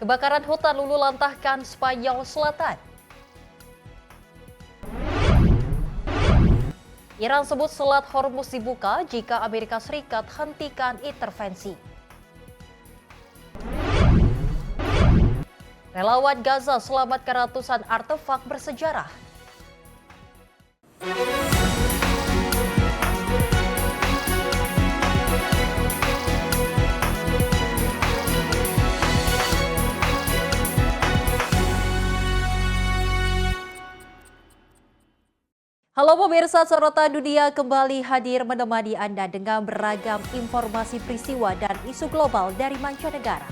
Kebakaran hutan lulu lantahkan Spanyol Selatan. Iran sebut Selat Hormuz dibuka jika Amerika Serikat hentikan intervensi. Relawan Gaza selamatkan ratusan artefak bersejarah. Halo pemirsa, sorotan dunia kembali hadir menemani Anda dengan beragam informasi peristiwa dan isu global dari mancanegara.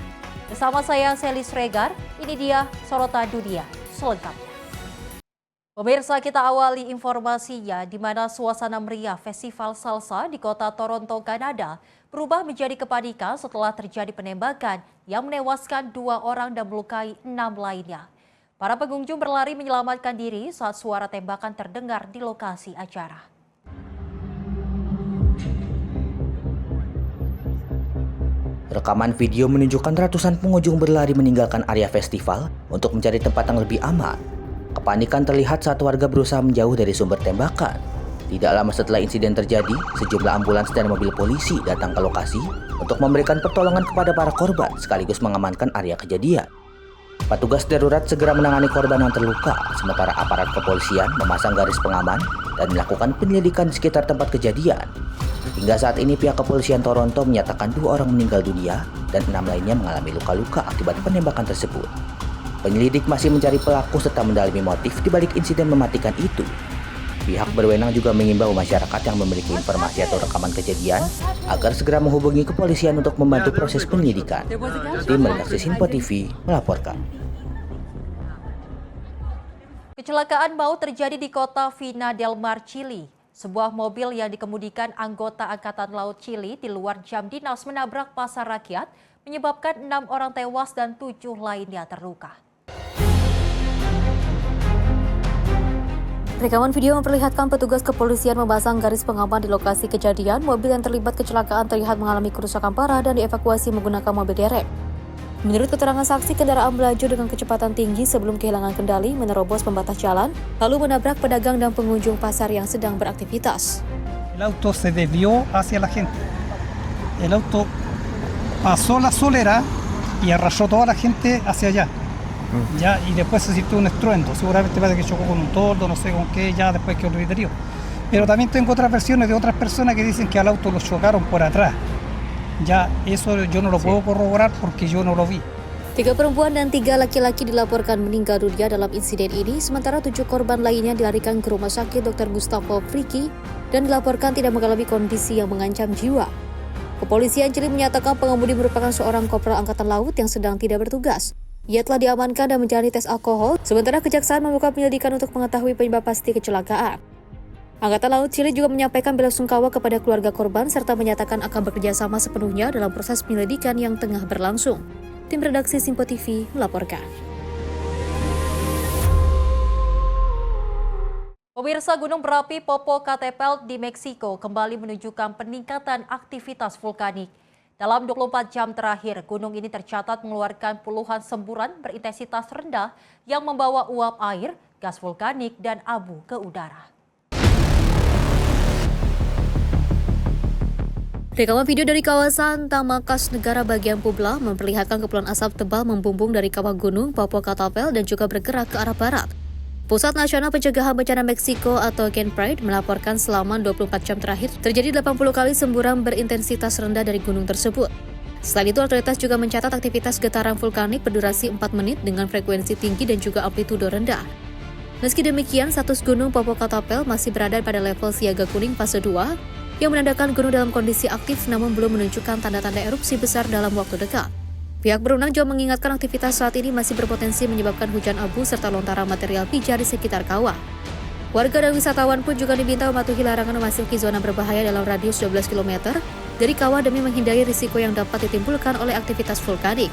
Bersama saya Sally Sregar, ini dia sorotan dunia selengkapnya. Pemirsa, kita awali informasinya di mana suasana meriah Festival Salsa di kota Toronto, Kanada berubah menjadi kepanikan setelah terjadi penembakan yang menewaskan 2 orang dan melukai 6 lainnya. Para pengunjung berlari menyelamatkan diri saat suara tembakan terdengar di lokasi acara. Rekaman video menunjukkan ratusan pengunjung berlari meninggalkan area festival untuk mencari tempat yang lebih aman. Kepanikan terlihat saat warga berusaha menjauh dari sumber tembakan. Tidak lama setelah insiden terjadi, sejumlah ambulans dan mobil polisi datang ke lokasi untuk memberikan pertolongan kepada para korban sekaligus mengamankan area kejadian. Petugas darurat segera menangani korban yang terluka, sementara aparat kepolisian memasang garis pengaman dan melakukan penyelidikan di sekitar tempat kejadian. Hingga saat ini pihak kepolisian Toronto menyatakan 2 orang meninggal dunia dan 6 lainnya mengalami luka-luka akibat penembakan tersebut. Penyelidik masih mencari pelaku serta mendalami motif di balik insiden mematikan itu. Pihak berwenang juga mengimbau masyarakat yang memiliki informasi atau rekaman kejadian agar segera menghubungi kepolisian untuk membantu proses penyelidikan. Tim redaksi Simpo TV melaporkan. Kecelakaan maut terjadi di kota Vina del Mar, Chili. Sebuah mobil yang dikemudikan anggota Angkatan Laut Chili di luar jam dinas menabrak pasar rakyat, menyebabkan 6 orang tewas dan 7 lainnya terluka. Rekaman video memperlihatkan petugas kepolisian memasang garis pengaman di lokasi kejadian. Mobil yang terlibat kecelakaan terlihat mengalami kerusakan parah dan dievakuasi menggunakan mobil derek. Menurut keterangan saksi, kendaraan melaju dengan kecepatan tinggi sebelum kehilangan kendali, menerobos pembatas jalan, lalu menabrak pedagang dan pengunjung pasar yang sedang beraktivitas. El auto se desvió hacia la gente. El auto pasó la solera y arrastró toda la gente hacia allá. Ya, y después se sintió un estruendo, seguramente parece que chocó con un toldo, no sé con qué, ya después quedó deterioro. Pero también tengo otras versiones de otras personas que dicen que al auto lo chocaron por atrás. Ya, eso yo no lo puedo corroborar porque yo no lo vi. 3 perempuan dan 3 laki-laki dilaporkan meninggal dunia dalam insiden ini, sementara 7 korban lainnya dilarikan ke rumah sakit Dr. Gustavo Fricke dan dilaporkan tidak mengalami kondisi yang mengancam jiwa. Kepolisian Chili menyatakan pengemudi merupakan seorang kopral angkatan laut yang sedang tidak bertugas. Ia telah diamankan dan menjalani tes alkohol, sementara kejaksaan membuka penyelidikan untuk mengetahui penyebab pasti kecelakaan. Angkatan Laut Chili juga menyampaikan belasungkawa kepada keluarga korban serta menyatakan akan bekerja sama sepenuhnya dalam proses penyelidikan yang tengah berlangsung. Tim redaksi Simpo TV melaporkan. Pemirsa, gunung berapi Popocatépetl di Meksiko kembali menunjukkan peningkatan aktivitas vulkanik. Dalam 24 jam terakhir, gunung ini tercatat mengeluarkan puluhan semburan berintensitas rendah yang membawa uap air, gas vulkanik, dan abu ke udara. Rekaman video dari kawasan Tamakas, negara bagian Puebla, memperlihatkan kepulan asap tebal membumbung dari kawah gunung Popocatépetl dan juga bergerak ke arah barat. Pusat Nasional Pencegahan Bencana Meksiko atau CANPRAID melaporkan selama 24 jam terakhir terjadi 80 kali semburan berintensitas rendah dari gunung tersebut. Selain itu, otoritas juga mencatat aktivitas getaran vulkanik berdurasi 4 menit dengan frekuensi tinggi dan juga amplitudo rendah. Meski demikian, status gunung Popocatépetl masih berada pada level siaga kuning fase 2 yang menandakan gunung dalam kondisi aktif namun belum menunjukkan tanda-tanda erupsi besar dalam waktu dekat. Pihak berwenang juga mengingatkan aktivitas saat ini masih berpotensi menyebabkan hujan abu serta lontaran material pijar di sekitar kawah. Warga dan wisatawan pun juga diminta mematuhi larangan memasuki zona berbahaya dalam radius 12 km dari kawah demi menghindari risiko yang dapat ditimbulkan oleh aktivitas vulkanik.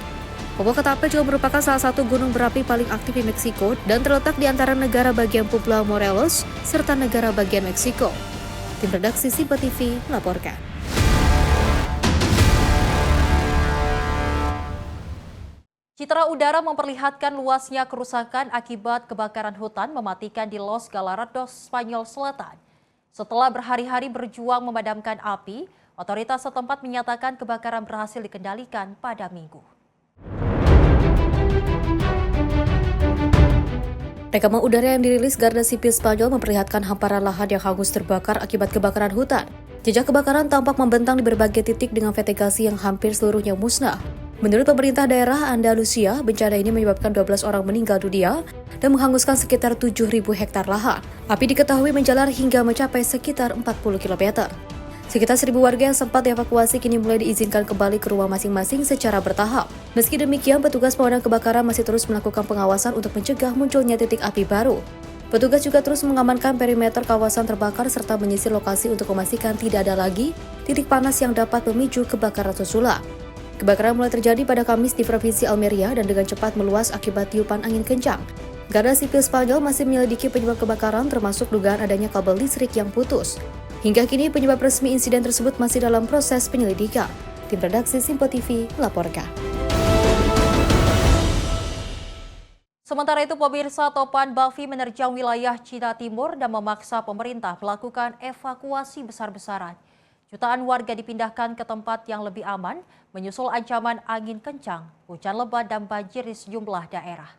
Popocatépetl juga merupakan salah satu gunung berapi paling aktif di Meksiko dan terletak di antara negara bagian Puebla Morelos serta negara bagian Meksiko. Tim redaksi Simpo TV melaporkan. Citra udara memperlihatkan luasnya kerusakan akibat kebakaran hutan mematikan di Los Gallardos, Spanyol Selatan. Setelah berhari-hari berjuang memadamkan api, otoritas setempat menyatakan kebakaran berhasil dikendalikan pada Minggu. Rekaman udara yang dirilis Garda Sipil Spanyol memperlihatkan hamparan lahan yang hangus terbakar akibat kebakaran hutan. Jejak kebakaran tampak membentang di berbagai titik dengan vegetasi yang hampir seluruhnya musnah. Menurut pemerintah daerah Andalusia, bencana ini menyebabkan 12 orang meninggal dunia dan menghanguskan sekitar 7.000 hektar lahan. Api diketahui menjalar hingga mencapai sekitar 40 km. Sekitar 1.000 warga yang sempat dievakuasi kini mulai diizinkan kembali ke rumah masing-masing secara bertahap. Meski demikian, petugas pemadam kebakaran masih terus melakukan pengawasan untuk mencegah munculnya titik api baru. Petugas juga terus mengamankan perimeter kawasan terbakar serta menyisir lokasi untuk memastikan tidak ada lagi titik panas yang dapat memicu kebakaran susulan. Kebakaran mulai terjadi pada Kamis di Provinsi Almeria dan dengan cepat meluas akibat tiupan angin kencang. Garda Sipil Spanyol masih menyelidiki penyebab kebakaran termasuk dugaan adanya kabel listrik yang putus. Hingga kini penyebab resmi insiden tersebut masih dalam proses penyelidikan. Tim redaksi Simpo TV melaporkan. Sementara itu, pemirsa, topan Bavi menerjang wilayah Cina Timur dan memaksa pemerintah melakukan evakuasi besar-besaran. Jutaan warga dipindahkan ke tempat yang lebih aman, menyusul ancaman angin kencang, hujan lebat dan banjir di sejumlah daerah.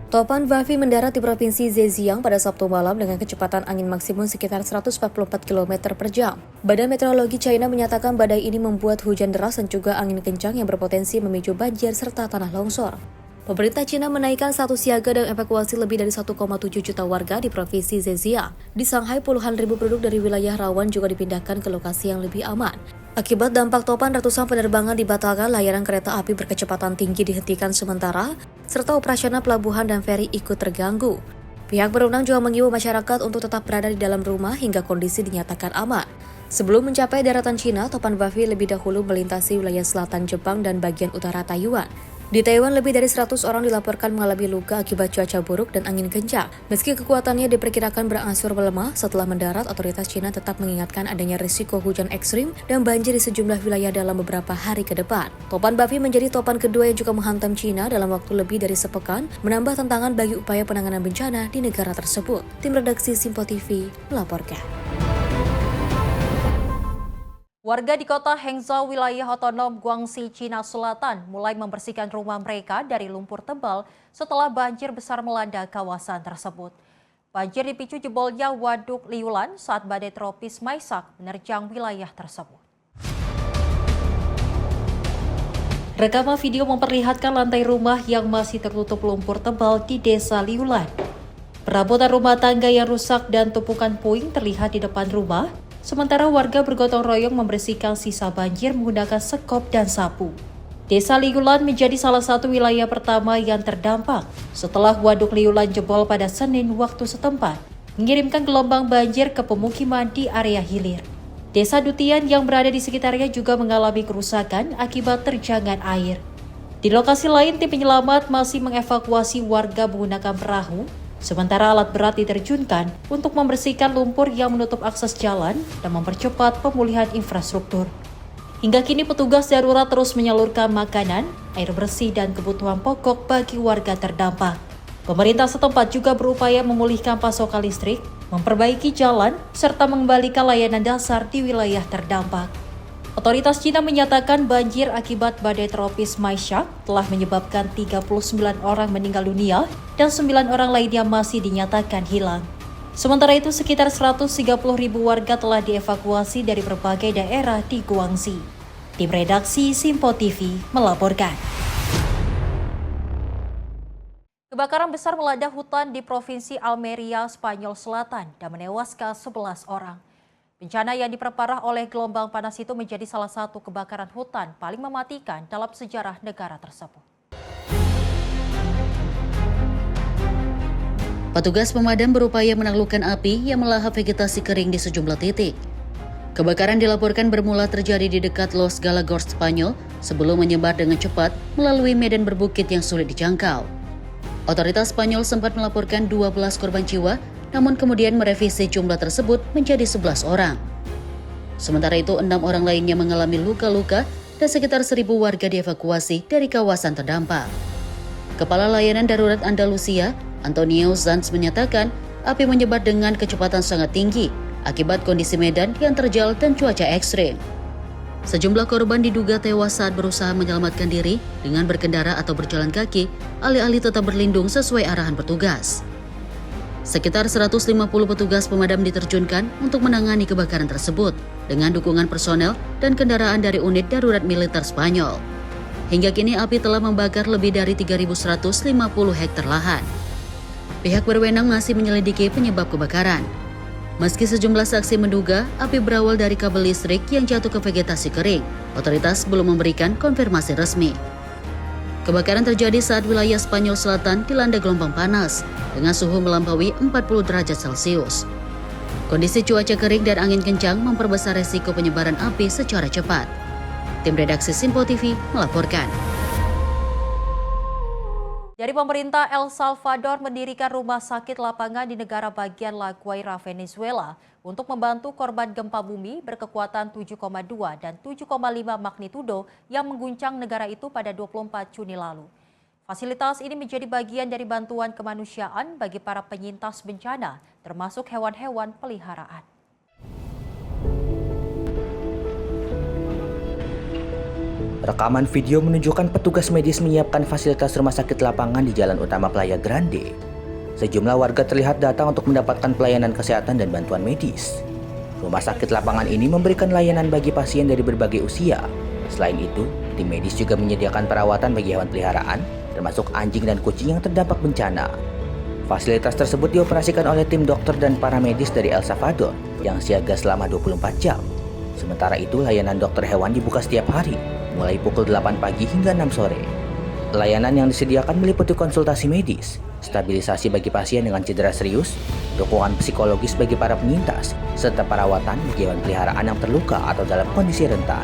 Topan Bavi mendarat di Provinsi Zhejiang pada Sabtu malam dengan kecepatan angin maksimum sekitar 144 km per jam. Badan Meteorologi China menyatakan badai ini membuat hujan deras dan juga angin kencang yang berpotensi memicu banjir serta tanah longsor. Pemerintah Cina menaikkan status siaga dan evakuasi lebih dari 1,7 juta warga di Provinsi Zhejiang. Di Shanghai, puluhan ribu penduduk dari wilayah rawan juga dipindahkan ke lokasi yang lebih aman. Akibat dampak topan, ratusan penerbangan dibatalkan, layanan kereta api berkecepatan tinggi dihentikan sementara, serta operasional pelabuhan dan feri ikut terganggu. Pihak berwenang juga mengimbau masyarakat untuk tetap berada di dalam rumah hingga kondisi dinyatakan aman. Sebelum mencapai daratan Cina, topan Bavi lebih dahulu melintasi wilayah selatan Jepang dan bagian utara Taiwan. Di Taiwan, lebih dari 100 orang dilaporkan mengalami luka akibat cuaca buruk dan angin kencang. Meski kekuatannya diperkirakan berangsur melemah, setelah mendarat, otoritas Cina tetap mengingatkan adanya risiko hujan ekstrim dan banjir di sejumlah wilayah dalam beberapa hari ke depan. Topan Bavi menjadi topan kedua yang juga menghantam Cina dalam waktu lebih dari sepekan, menambah tantangan bagi upaya penanganan bencana di negara tersebut. Tim redaksi Simpo TV melaporkan. Warga di kota Hangzhou, wilayah otonom Guangxi, Cina Selatan, mulai membersihkan rumah mereka dari lumpur tebal setelah banjir besar melanda kawasan tersebut. Banjir dipicu jebolnya waduk Liulan saat badai tropis Maisak menerjang wilayah tersebut. Rekaman video memperlihatkan lantai rumah yang masih tertutup lumpur tebal di desa Liulan. Perabotan rumah tangga yang rusak dan tumpukan puing terlihat di depan rumah. Sementara warga bergotong royong membersihkan sisa banjir menggunakan sekop dan sapu. Desa Liulan menjadi salah satu wilayah pertama yang terdampak setelah waduk Liulan jebol pada Senin waktu setempat, mengirimkan gelombang banjir ke pemukiman di area hilir. Desa Dutian yang berada di sekitarnya juga mengalami kerusakan akibat terjangan air. Di lokasi lain, tim penyelamat masih mengevakuasi warga menggunakan perahu, sementara alat berat diterjunkan untuk membersihkan lumpur yang menutup akses jalan dan mempercepat pemulihan infrastruktur. Hingga kini petugas darurat terus menyalurkan makanan, air bersih dan kebutuhan pokok bagi warga terdampak. Pemerintah setempat juga berupaya memulihkan pasokan listrik, memperbaiki jalan, serta mengembalikan layanan dasar di wilayah terdampak. Otoritas Cina menyatakan banjir akibat badai tropis Maisak telah menyebabkan 39 orang meninggal dunia dan 9 orang lainnya masih dinyatakan hilang. Sementara itu, sekitar 130.000 warga telah dievakuasi dari berbagai daerah di Guangxi. Tim redaksi Simpo TV melaporkan. Kebakaran besar melanda hutan di Provinsi Almeria, Spanyol Selatan dan menewaskan 11 orang. Bencana yang diperparah oleh gelombang panas itu menjadi salah satu kebakaran hutan paling mematikan dalam sejarah negara tersebut. Petugas pemadam berupaya menaklukkan api yang melahap vegetasi kering di sejumlah titik. Kebakaran dilaporkan bermula terjadi di dekat Los Gallardos, Spanyol, sebelum menyebar dengan cepat melalui medan berbukit yang sulit dijangkau. Otoritas Spanyol sempat melaporkan 12 korban jiwa, namun kemudian merevisi jumlah tersebut menjadi 11 orang. Sementara itu, 6 orang lainnya mengalami luka-luka dan sekitar 1.000 warga dievakuasi dari kawasan terdampak. Kepala Layanan Darurat Andalusia, Antonio Sanz menyatakan api menyebar dengan kecepatan sangat tinggi akibat kondisi medan yang terjal dan cuaca ekstrim. Sejumlah korban diduga tewas saat berusaha menyelamatkan diri dengan berkendara atau berjalan kaki, alih-alih tetap berlindung sesuai arahan petugas. Sekitar 150 petugas pemadam diterjunkan untuk menangani kebakaran tersebut dengan dukungan personel dan kendaraan dari unit darurat militer Spanyol. Hingga kini api telah membakar lebih dari 3.150 hektar lahan. Pihak berwenang masih menyelidiki penyebab kebakaran. Meski sejumlah saksi menduga api berawal dari kabel listrik yang jatuh ke vegetasi kering, otoritas belum memberikan konfirmasi resmi. Kebakaran terjadi saat wilayah Spanyol Selatan dilanda gelombang panas dengan suhu melampaui 40 derajat Celcius. Kondisi cuaca kering dan angin kencang memperbesar resiko penyebaran api secara cepat. Tim redaksi Simpo TV melaporkan. Dari pemerintah El Salvador mendirikan rumah sakit lapangan di negara bagian La Guaira, Venezuela untuk membantu korban gempa bumi berkekuatan 7,2 dan 7,5 magnitudo yang mengguncang negara itu pada 24 Juni lalu. Fasilitas ini menjadi bagian dari bantuan kemanusiaan bagi para penyintas bencana, termasuk hewan-hewan peliharaan. Rekaman video menunjukkan petugas medis menyiapkan fasilitas rumah sakit lapangan di jalan utama Playa Grande. Sejumlah warga terlihat datang untuk mendapatkan pelayanan kesehatan dan bantuan medis. Rumah sakit lapangan ini memberikan layanan bagi pasien dari berbagai usia. Selain itu, tim medis juga menyediakan perawatan bagi hewan peliharaan, termasuk anjing dan kucing yang terdampak bencana. Fasilitas tersebut dioperasikan oleh tim dokter dan paramedis dari El Salvador yang siaga selama 24 jam. Sementara itu, layanan dokter hewan dibuka setiap hari, mulai pukul 8 pagi hingga 6 sore. Layanan yang disediakan meliputi konsultasi medis, stabilisasi bagi pasien dengan cedera serius, dukungan psikologis bagi para penyintas, serta perawatan bagi hewan peliharaan yang terluka atau dalam kondisi rentan.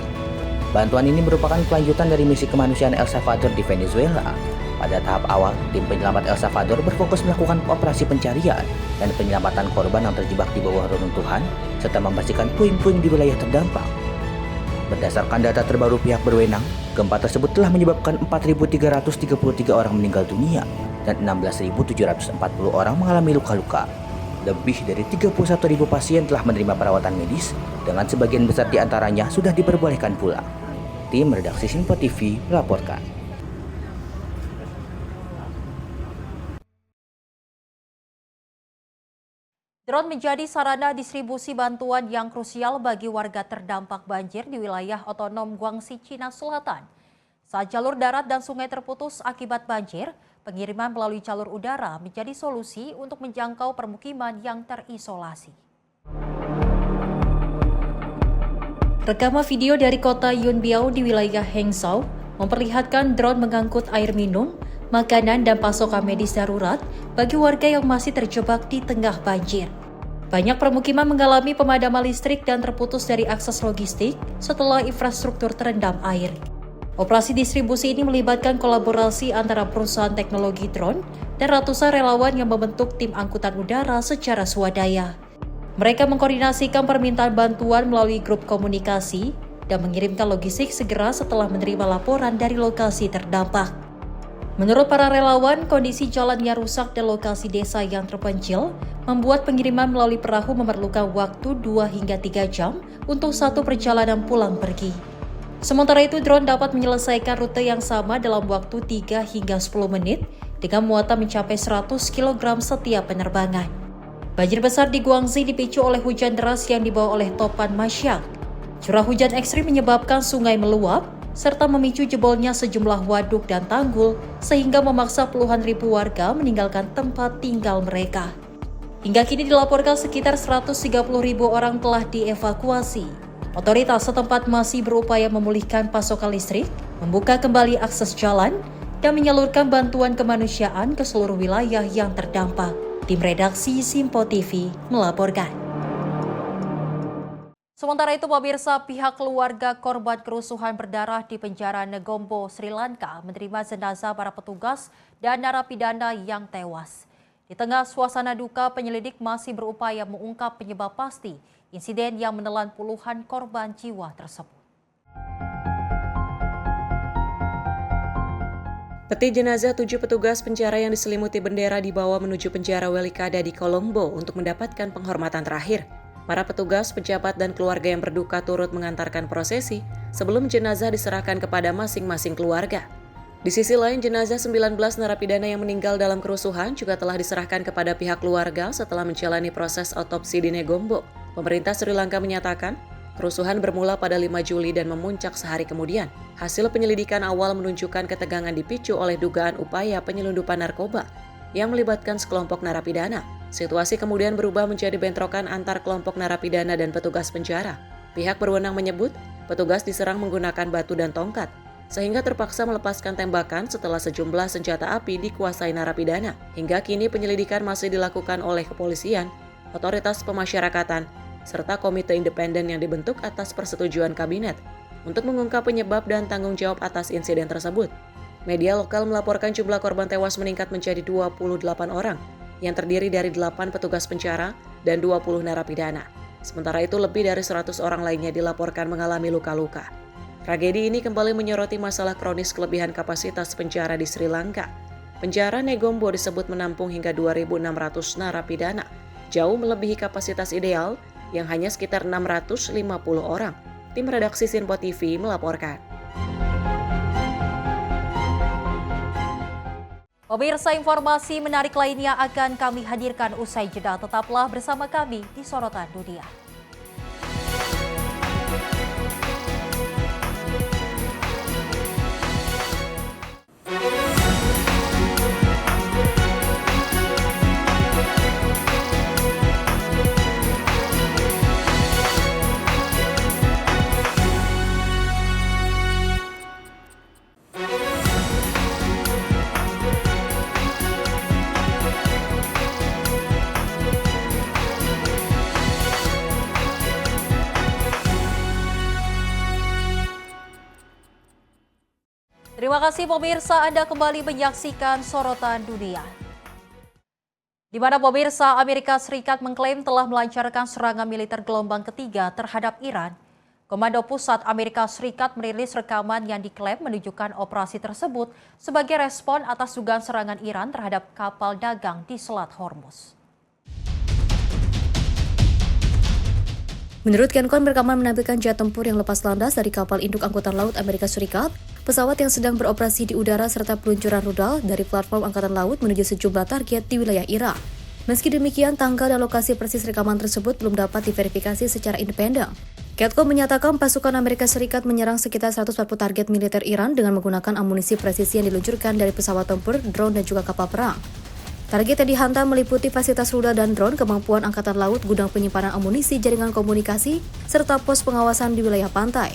Bantuan ini merupakan kelanjutan dari misi kemanusiaan El Salvador di Venezuela. Pada tahap awal, tim penyelamat El Salvador berfokus melakukan operasi pencarian dan penyelamatan korban yang terjebak di bawah reruntuhan, serta membersihkan puing-puing di wilayah terdampak. Berdasarkan data terbaru pihak berwenang, gempa tersebut telah menyebabkan 4.333 orang meninggal dunia dan 16.740 orang mengalami luka-luka. Lebih dari 31.000 pasien telah menerima perawatan medis, dengan sebagian besar di antaranya sudah diperbolehkan pulang. Tim redaksi Simpo TV melaporkan. Drone menjadi sarana distribusi bantuan yang krusial bagi warga terdampak banjir di wilayah otonom Guangxi, Cina Selatan. Saat jalur darat dan sungai terputus akibat banjir, pengiriman melalui jalur udara menjadi solusi untuk menjangkau permukiman yang terisolasi. Rekaman video dari kota Yunbiao di wilayah Hangzhou memperlihatkan drone mengangkut air minum, makanan dan pasokan medis darurat bagi warga yang masih terjebak di tengah banjir. Banyak permukiman mengalami pemadaman listrik dan terputus dari akses logistik setelah infrastruktur terendam air. Operasi distribusi ini melibatkan kolaborasi antara perusahaan teknologi drone dan ratusan relawan yang membentuk tim angkutan udara secara swadaya. Mereka mengkoordinasikan permintaan bantuan melalui grup komunikasi dan mengirimkan logistik segera setelah menerima laporan dari lokasi terdampak. Menurut para relawan, kondisi jalan yang rusak dan lokasi desa yang terpencil membuat pengiriman melalui perahu memerlukan waktu 2 hingga 3 jam untuk satu perjalanan pulang pergi. Sementara itu, drone dapat menyelesaikan rute yang sama dalam waktu 3 hingga 10 menit dengan muatan mencapai 100 kg setiap penerbangan. Banjir besar di Guangxi dipicu oleh hujan deras yang dibawa oleh topan Masyak. Curah hujan ekstrim menyebabkan sungai meluap, serta memicu jebolnya sejumlah waduk dan tanggul sehingga memaksa puluhan ribu warga meninggalkan tempat tinggal mereka. Hingga kini dilaporkan sekitar 130.000 orang telah dievakuasi. Otoritas setempat masih berupaya memulihkan pasokan listrik, membuka kembali akses jalan, dan menyalurkan bantuan kemanusiaan ke seluruh wilayah yang terdampak. Tim redaksi Simpo TV melaporkan. Sementara itu, pemirsa, pihak keluarga korban kerusuhan berdarah di penjara Negombo, Sri Lanka menerima jenazah para petugas dan narapidana yang tewas. Di tengah suasana duka, penyelidik masih berupaya mengungkap penyebab pasti insiden yang menelan puluhan korban jiwa tersebut. Peti jenazah 7 petugas penjara yang diselimuti bendera dibawa menuju penjara Welikada di Colombo untuk mendapatkan penghormatan terakhir. Para petugas, pejabat, dan keluarga yang berduka turut mengantarkan prosesi sebelum jenazah diserahkan kepada masing-masing keluarga. Di sisi lain, jenazah 19 narapidana yang meninggal dalam kerusuhan juga telah diserahkan kepada pihak keluarga setelah menjalani proses otopsi di Negombo. Pemerintah Sri Lanka menyatakan, kerusuhan bermula pada 5 Juli dan memuncak sehari kemudian. Hasil penyelidikan awal menunjukkan ketegangan dipicu oleh dugaan upaya penyelundupan narkoba yang melibatkan sekelompok narapidana. Situasi kemudian berubah menjadi bentrokan antar kelompok narapidana dan petugas penjara. Pihak berwenang menyebut, petugas diserang menggunakan batu dan tongkat, sehingga terpaksa melepaskan tembakan setelah sejumlah senjata api dikuasai narapidana. Hingga kini penyelidikan masih dilakukan oleh kepolisian, otoritas pemasyarakatan, serta komite independen yang dibentuk atas persetujuan kabinet untuk mengungkap penyebab dan tanggung jawab atas insiden tersebut. Media lokal melaporkan jumlah korban tewas meningkat menjadi 28 orang, yang terdiri dari 8 petugas penjara dan 20 narapidana. Sementara itu lebih dari 100 orang lainnya dilaporkan mengalami luka-luka. Tragedi ini kembali menyoroti masalah kronis kelebihan kapasitas penjara di Sri Lanka. Penjara Negombo disebut menampung hingga 2.600 narapidana, jauh melebihi kapasitas ideal yang hanya sekitar 650 orang. Tim redaksi Sinpo TV melaporkan. Pemirsa, informasi menarik lainnya akan kami hadirkan usai jeda. Tetaplah bersama kami di Sorotan Dunia. Terima kasih pemirsa, Anda kembali menyaksikan Sorotan Dunia. Di mana pemirsa, Amerika Serikat mengklaim telah melancarkan serangan militer gelombang ketiga terhadap Iran. Komando Pusat Amerika Serikat merilis rekaman yang diklaim menunjukkan operasi tersebut sebagai respon atas dugaan serangan Iran terhadap kapal dagang di Selat Hormuz. Menurut CENTCOM, rekaman menampilkan jet tempur yang lepas landas dari kapal induk Angkatan Laut Amerika Serikat, pesawat yang sedang beroperasi di udara serta peluncuran rudal dari platform Angkatan Laut menuju sejumlah target di wilayah Iran. Meski demikian, tanggal dan lokasi persis rekaman tersebut belum dapat diverifikasi secara independen. CENTCOM menyatakan pasukan Amerika Serikat menyerang sekitar 140 target militer Iran dengan menggunakan amunisi presisi yang diluncurkan dari pesawat tempur, drone, dan juga kapal perang. Target yang dihantam meliputi fasilitas rudal dan drone, kemampuan Angkatan Laut, gudang penyimpanan amunisi, jaringan komunikasi, serta pos pengawasan di wilayah pantai.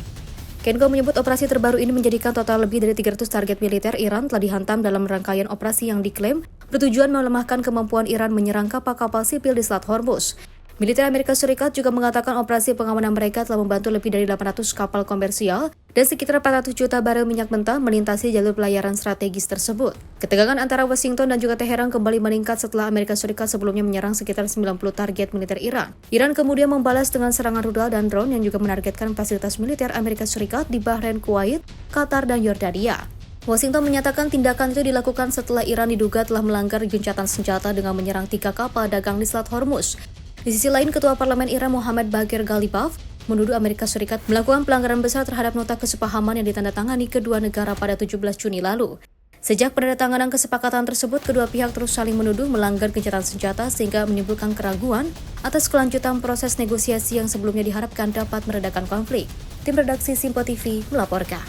CENTCOM menyebut operasi terbaru ini menjadikan total lebih dari 300 target militer Iran telah dihantam dalam rangkaian operasi yang diklaim bertujuan melemahkan kemampuan Iran menyerang kapal-kapal sipil di Selat Hormuz. Militer Amerika Serikat juga mengatakan operasi pengamanan mereka telah membantu lebih dari 800 kapal komersial dan sekitar 400 juta barel minyak mentah melintasi jalur pelayaran strategis tersebut. Ketegangan antara Washington dan juga Teheran kembali meningkat setelah Amerika Serikat sebelumnya menyerang sekitar 90 target militer Iran. Iran kemudian membalas dengan serangan rudal dan drone yang juga menargetkan fasilitas militer Amerika Serikat di Bahrain, Kuwait, Qatar, dan Yordania. Washington menyatakan tindakan itu dilakukan setelah Iran diduga telah melanggar gencatan senjata dengan menyerang 3 kapal dagang di Selat Hormuz. Di sisi lain, Ketua Parlemen Iran Mohammad Bagher Ghalibaf menuduh Amerika Serikat melakukan pelanggaran besar terhadap nota kesepahaman yang ditandatangani kedua negara pada 17 Juni lalu. Sejak penandatanganan kesepakatan tersebut, kedua pihak terus saling menuduh melanggar gencatan senjata sehingga menimbulkan keraguan atas kelanjutan proses negosiasi yang sebelumnya diharapkan dapat meredakan konflik. Tim redaksi Sinpo TV melaporkan.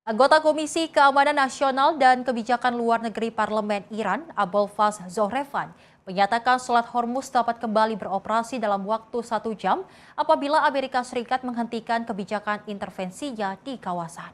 Anggota Komisi Keamanan Nasional dan Kebijakan Luar Negeri Parlemen Iran, Abolfaz Zohrevan, menyatakan Selat Hormuz dapat kembali beroperasi dalam waktu 1 jam apabila Amerika Serikat menghentikan kebijakan intervensinya di kawasan.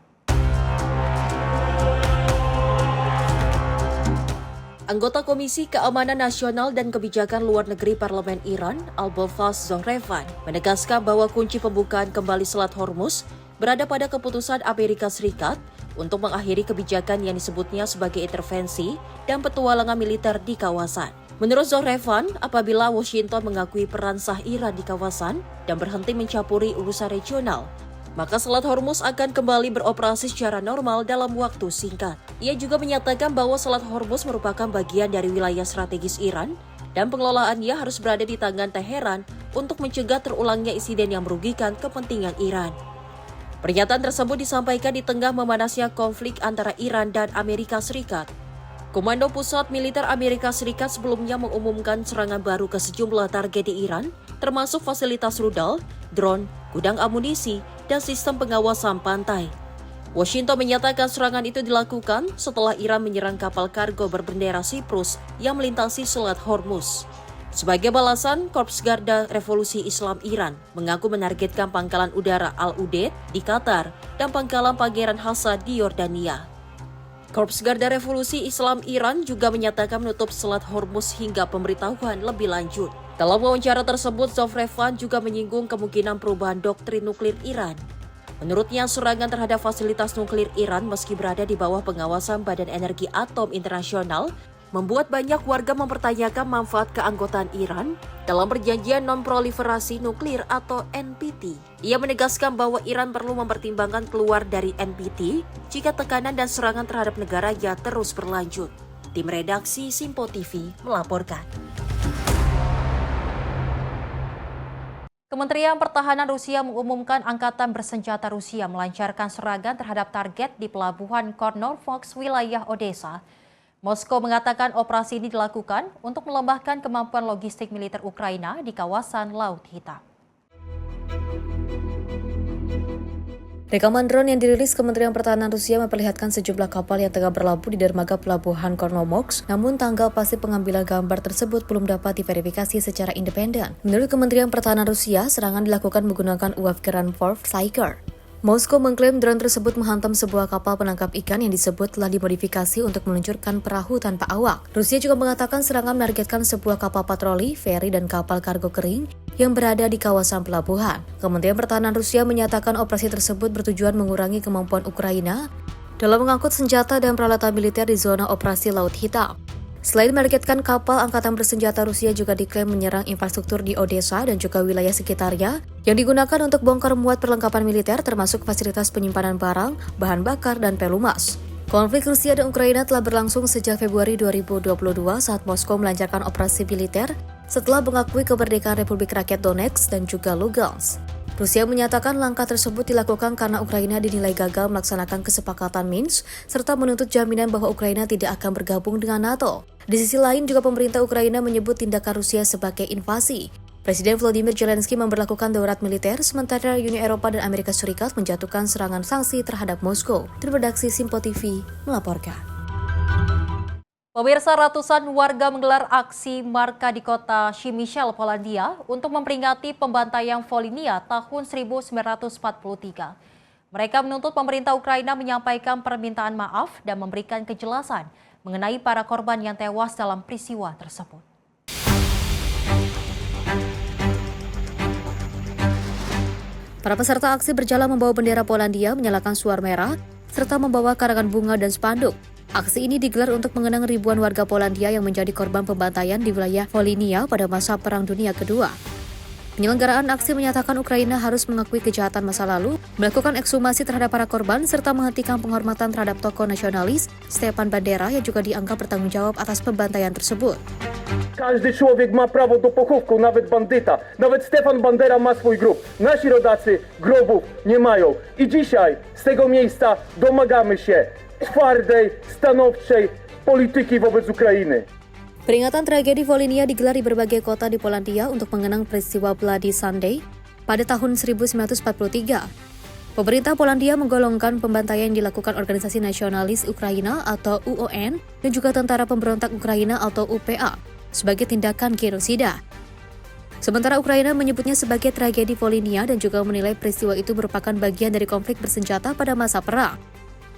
Anggota Komisi Keamanan Nasional dan Kebijakan Luar Negeri Parlemen Iran, Abolfaz Zohrevan, menegaskan bahwa kunci pembukaan kembali Selat Hormuz berada pada keputusan Amerika Serikat untuk mengakhiri kebijakan yang disebutnya sebagai intervensi dan petualangan militer di kawasan. Menurut Zohrevan, apabila Washington mengakui peran sah Iran di kawasan dan berhenti mencampuri urusan regional, maka Selat Hormuz akan kembali beroperasi secara normal dalam waktu singkat. Ia juga menyatakan bahwa Selat Hormuz merupakan bagian dari wilayah strategis Iran dan pengelolaannya harus berada di tangan Teheran untuk mencegah terulangnya insiden yang merugikan kepentingan Iran. Pernyataan tersebut disampaikan di tengah memanasnya konflik antara Iran dan Amerika Serikat. Komando Pusat Militer Amerika Serikat sebelumnya mengumumkan serangan baru ke sejumlah target di Iran, termasuk fasilitas rudal, drone, gudang amunisi, dan sistem pengawasan pantai. Washington menyatakan serangan itu dilakukan setelah Iran menyerang kapal kargo berbendera Siprus yang melintasi Selat Hormuz. Sebagai balasan, Korps Garda Revolusi Islam Iran mengaku menargetkan pangkalan udara Al-Udeid di Qatar dan pangkalan Pangeran Hassan di Yordania. Korps Garda Revolusi Islam Iran juga menyatakan menutup Selat Hormuz hingga pemberitahuan lebih lanjut. Dalam wawancara tersebut, Zohrevan juga menyinggung kemungkinan perubahan doktrin nuklir Iran. Menurutnya, serangan terhadap fasilitas nuklir Iran meski berada di bawah pengawasan Badan Energi Atom Internasional membuat banyak warga mempertanyakan manfaat keanggotaan Iran dalam perjanjian non-proliferasi nuklir atau NPT. Ia menegaskan bahwa Iran perlu mempertimbangkan keluar dari NPT jika tekanan dan serangan terhadap negaranya terus berlanjut. Tim redaksi Simpo TV melaporkan. Kementerian Pertahanan Rusia mengumumkan Angkatan Bersenjata Rusia melancarkan serangan terhadap target di pelabuhan Kornofox, wilayah Odessa. Moskow mengatakan operasi ini dilakukan untuk melembahkan kemampuan logistik militer Ukraina di kawasan Laut Hitam. Rekaman drone yang dirilis Kementerian Pertahanan Rusia memperlihatkan sejumlah kapal yang tengah berlabuh di dermaga pelabuhan Kornomox, namun tanggal pasti pengambilan gambar tersebut belum dapat diverifikasi secara independen. Menurut Kementerian Pertahanan Rusia, serangan dilakukan menggunakan UAV Grand Force Tiger. Moskow mengklaim drone tersebut menghantam sebuah kapal penangkap ikan yang disebut telah dimodifikasi untuk meluncurkan perahu tanpa awak. Rusia juga mengatakan serangan menargetkan sebuah kapal patroli, feri, dan kapal kargo kering yang berada di kawasan pelabuhan. Kementerian Pertahanan Rusia menyatakan operasi tersebut bertujuan mengurangi kemampuan Ukraina dalam mengangkut senjata dan peralatan militer di zona operasi Laut Hitam. Selain menargetkan kapal, Angkatan Bersenjata Rusia juga diklaim menyerang infrastruktur di Odessa dan juga wilayah sekitarnya yang digunakan untuk bongkar muat perlengkapan militer termasuk fasilitas penyimpanan barang, bahan bakar, dan pelumas. Konflik Rusia dan Ukraina telah berlangsung sejak Februari 2022 saat Moskow melancarkan operasi militer setelah mengakui kemerdekaan Republik Rakyat Donetsk dan juga Lugansk. Rusia menyatakan langkah tersebut dilakukan karena Ukraina dinilai gagal melaksanakan kesepakatan Minsk serta menuntut jaminan bahwa Ukraina tidak akan bergabung dengan NATO. Di sisi lain juga pemerintah Ukraina menyebut tindakan Rusia sebagai invasi. Presiden Volodymyr Zelensky memberlakukan darurat militer sementara Uni Eropa dan Amerika Serikat menjatuhkan serangan sanksi terhadap Moskow. Tim redaksi Simpo TV melaporkan. Pemirsa, ratusan warga menggelar aksi marka di kota Przemyśl, Polandia untuk memperingati pembantaian Volhynia tahun 1943. Mereka menuntut pemerintah Ukraina menyampaikan permintaan maaf dan memberikan kejelasan mengenai para korban yang tewas dalam peristiwa tersebut. Para peserta aksi berjalan membawa bendera Polandia, menyalakan suar merah, serta membawa karangan bunga dan spanduk. Aksi ini digelar untuk mengenang ribuan warga Polandia yang menjadi korban pembantaian di wilayah Volhynia pada masa Perang Dunia Kedua. Penyelenggaraan aksi menyatakan Ukraina harus mengakui kejahatan masa lalu, melakukan ekshumasi terhadap para korban, serta menghentikan penghormatan terhadap tokoh nasionalis Stepan Bandera yang juga dianggap bertanggung jawab atas pembantaian tersebut. Każdy człowiek ma prawo do pochówku, nawet bandyta. Nawet Stefan Bandera ma swój grób. Nasi rodacy grobów nie mają. I dzisiaj z tego miejsca domagamy się twardej, stanowczej polityki wobec Ukrainy. Peringatan tragedi Volhynia digelar di berbagai kota di Polandia untuk mengenang peristiwa Bloody Sunday pada tahun 1943. Pemerintah Polandia menggolongkan pembantaian yang dilakukan Organisasi Nasionalis Ukraina atau UON dan juga Tentara Pemberontak Ukraina atau UPA sebagai tindakan genosida. Sementara Ukraina menyebutnya sebagai tragedi Volhynia dan juga menilai peristiwa itu merupakan bagian dari konflik bersenjata pada masa perang.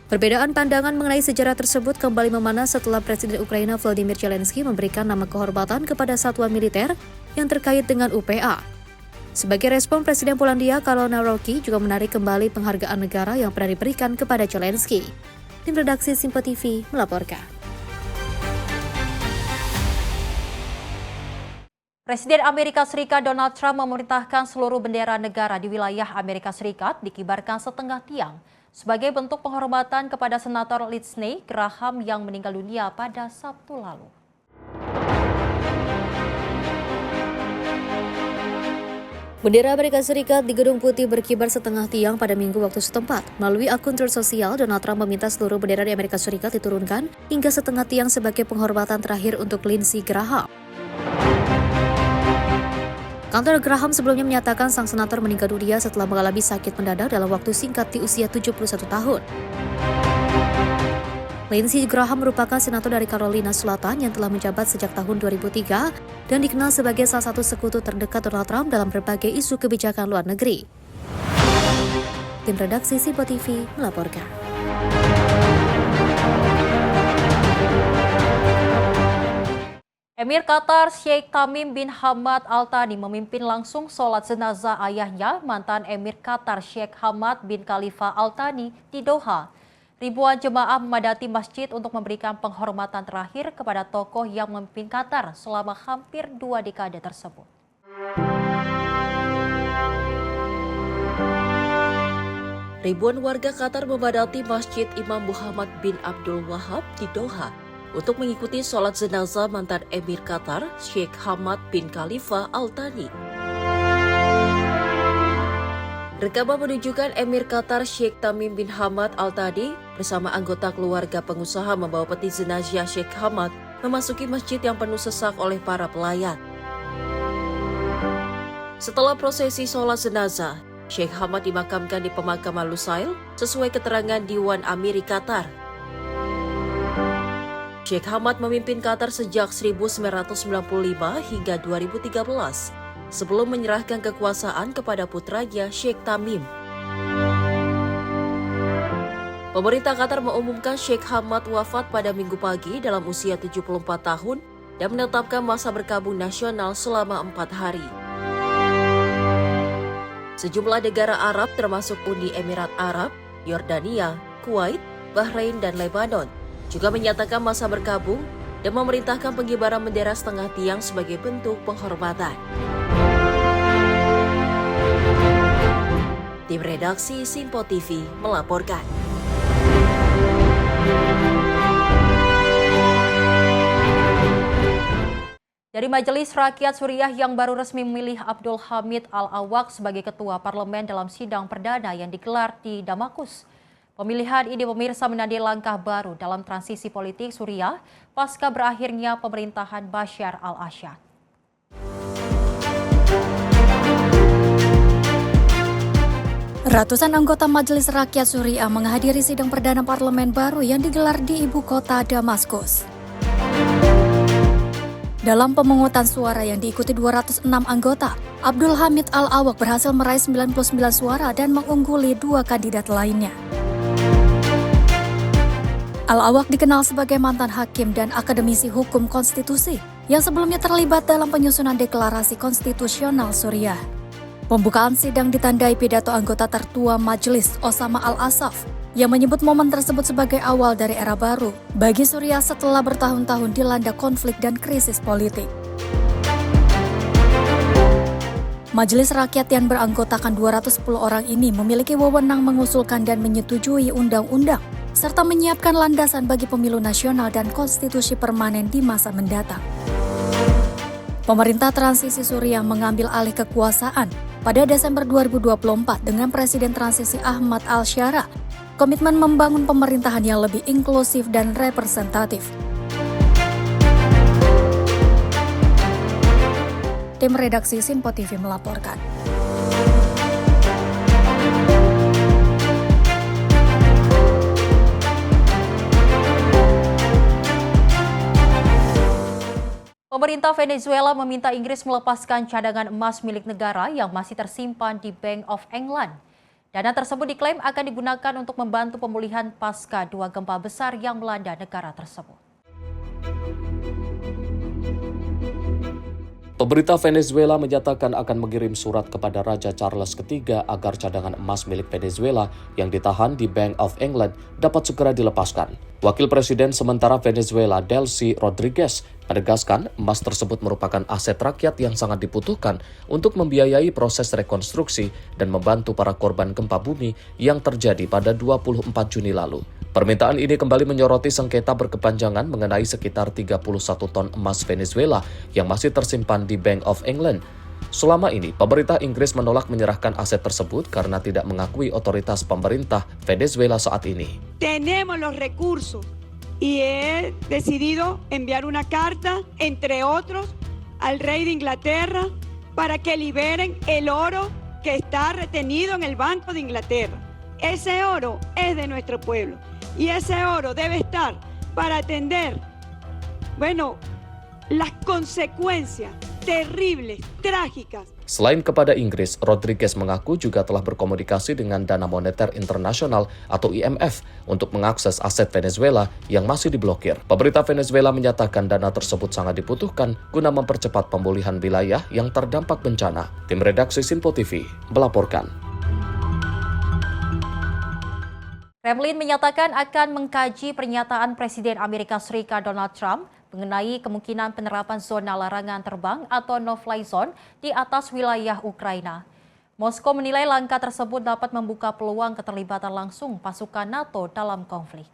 Perbedaan pandangan mengenai sejarah tersebut kembali memanas setelah Presiden Ukraina Volodymyr Zelensky memberikan nama kehormatan kepada satuan militer yang terkait dengan UPA. Sebagai respon, Presiden Polandia Karol Nawrocki juga menarik kembali penghargaan negara yang pernah diberikan kepada Zelensky. Tim redaksi Simpo TV melaporkan. Presiden Amerika Serikat Donald Trump memerintahkan seluruh bendera negara di wilayah Amerika Serikat dikibarkan setengah tiang sebagai bentuk penghormatan kepada Senator Lindsey Graham yang meninggal dunia pada Sabtu lalu. Bendera Amerika Serikat di Gedung Putih berkibar setengah tiang pada Minggu waktu setempat. Melalui akun Truth Social, Donald Trump meminta seluruh bendera di Amerika Serikat diturunkan hingga setengah tiang sebagai penghormatan terakhir untuk Lindsey Graham. Kantor Graham sebelumnya menyatakan sang senator meninggal dunia setelah mengalami sakit mendadak dalam waktu singkat di usia 71 tahun. Lindsey Graham merupakan senator dari Carolina Selatan yang telah menjabat sejak tahun 2003 dan dikenal sebagai salah satu sekutu terdekat Donald Trump dalam berbagai isu kebijakan luar negeri. Tim redaksi Simpo TV melaporkan. Emir Qatar Sheikh Tamim bin Hamad Al Thani memimpin langsung sholat jenazah ayahnya, mantan Emir Qatar Sheikh Hamad bin Khalifa Al Thani di Doha. Ribuan jemaah memadati masjid untuk memberikan penghormatan terakhir kepada tokoh yang memimpin Qatar selama hampir 2 dekade tersebut. Ribuan warga Qatar memadati Masjid Imam Muhammad bin Abdul Wahab di Doha untuk mengikuti sholat jenazah mantan Emir Qatar Sheikh Hamad bin Khalifa Al Thani. Rekaman menunjukkan Emir Qatar Sheikh Tamim bin Hamad Al Thani bersama anggota keluarga pengusaha membawa peti jenazah Sheikh Hamad memasuki masjid yang penuh sesak oleh para pelayat. Setelah prosesi sholat jenazah, Sheikh Hamad dimakamkan di pemakaman Lusail sesuai keterangan Diwan Amiri Qatar. Sheikh Hamad memimpin Qatar sejak 1995 hingga 2013 sebelum menyerahkan kekuasaan kepada putranya Sheikh Tamim. Pemerintah Qatar mengumumkan Sheikh Hamad wafat pada Minggu pagi dalam usia 74 tahun dan menetapkan masa berkabung nasional selama 4 hari. Sejumlah negara Arab termasuk Uni Emirat Arab, Yordania, Kuwait, Bahrain, dan Lebanon juga menyatakan masa berkabung dan memerintahkan pengibaran bendera setengah tiang sebagai bentuk penghormatan. Tim redaksi Simpo TV melaporkan. Dari Majelis Rakyat Suriah yang baru resmi memilih Abdul Hamid Al-Awwaq sebagai Ketua Parlemen dalam sidang perdana yang digelar di Damaskus. Pemilihan ini pemirsa menandai langkah baru dalam transisi politik Suriah pasca berakhirnya pemerintahan Bashar al-Assad. Ratusan anggota Majelis Rakyat Suriah menghadiri sidang perdana parlemen baru yang digelar di ibu kota Damaskus. Dalam pemungutan suara yang diikuti 206 anggota, Abdul Hamid Al-Awwaq berhasil meraih 99 suara dan mengungguli 2 kandidat lainnya. Al-Awwaq dikenal sebagai mantan hakim dan akademisi hukum konstitusi yang sebelumnya terlibat dalam penyusunan deklarasi konstitusional Suriah. Pembukaan sidang ditandai pidato anggota tertua Majelis Osama Al-Assaf yang menyebut momen tersebut sebagai awal dari era baru bagi Suriah setelah bertahun-tahun dilanda konflik dan krisis politik. Majelis Rakyat yang beranggotakan 210 orang ini memiliki wewenang mengusulkan dan menyetujui undang-undang serta menyiapkan landasan bagi pemilu nasional dan konstitusi permanen di masa mendatang. Pemerintah transisi Suriah mengambil alih kekuasaan pada Desember 2024 dengan Presiden transisi Ahmad Al-Shara, komitmen membangun pemerintahan yang lebih inklusif dan representatif. Tim redaksi Simpo TV melaporkan. Pemerintah Venezuela meminta Inggris melepaskan cadangan emas milik negara yang masih tersimpan di Bank of England. Dana tersebut diklaim akan digunakan untuk membantu pemulihan pasca 2 gempa besar yang melanda negara tersebut. Pemerintah Venezuela menyatakan akan mengirim surat kepada Raja Charles III agar cadangan emas milik Venezuela yang ditahan di Bank of England dapat segera dilepaskan. Wakil Presiden sementara Venezuela, Delcy Rodriguez, menegaskan emas tersebut merupakan aset rakyat yang sangat dibutuhkan untuk membiayai proses rekonstruksi dan membantu para korban gempa bumi yang terjadi pada 24 Juni lalu. Permintaan ini kembali menyoroti sengketa berkepanjangan mengenai sekitar 31 ton emas Venezuela yang masih tersimpan di Bank of England. Selama ini, pemerintah Inggris menolak menyerahkan aset tersebut karena tidak mengakui otoritas pemerintah Venezuela saat ini. Tenemos los recursos y he decidido enviar una carta, entre otros, al rey de Inglaterra para que liberen el oro que está retenido en el Banco de Inglaterra. Ese oro es de nuestro pueblo y ese oro debe estar para atender, las consecuencias terribles, trágicas. Selain kepada Inggris, Rodriguez mengaku juga telah berkomunikasi dengan Dana Moneter Internasional atau IMF untuk mengakses aset Venezuela yang masih diblokir. Pemerintah Venezuela menyatakan dana tersebut sangat dibutuhkan guna mempercepat pemulihan wilayah yang terdampak bencana. Tim redaksi Sinpo TV melaporkan. Kremlin menyatakan akan mengkaji pernyataan Presiden Amerika Serikat Donald Trump mengenai kemungkinan penerapan zona larangan terbang atau no-fly zone di atas wilayah Ukraina. Moskow menilai langkah tersebut dapat membuka peluang keterlibatan langsung pasukan NATO dalam konflik.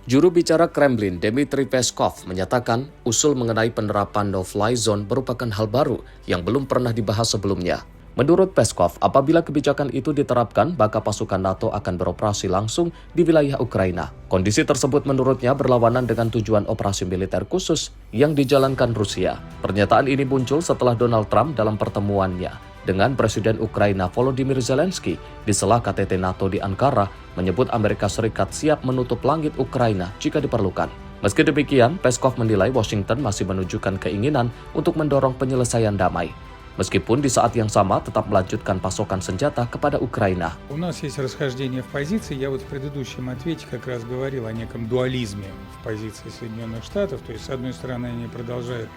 Juru bicara Kremlin, Dmitry Peskov, menyatakan usul mengenai penerapan no-fly zone merupakan hal baru yang belum pernah dibahas sebelumnya. Menurut Peskov, apabila kebijakan itu diterapkan, maka pasukan NATO akan beroperasi langsung di wilayah Ukraina. Kondisi tersebut menurutnya berlawanan dengan tujuan operasi militer khusus yang dijalankan Rusia. Pernyataan ini muncul setelah Donald Trump dalam pertemuannya dengan Presiden Ukraina Volodymyr Zelensky di sela KTT NATO di Ankara menyebut Amerika Serikat siap menutup langit Ukraina jika diperlukan. Meski demikian, Peskov menilai Washington masih menunjukkan keinginan untuk mendorong penyelesaian damai. Meskipun di saat yang sama tetap melanjutkan pasokan senjata kepada Украина. У нас есть расхождение в позиции. Я вот в предыдущем ответе как раз говорил о неком дуализме в позиции Соединенных Штатов. То есть, с одной стороны, они продолжают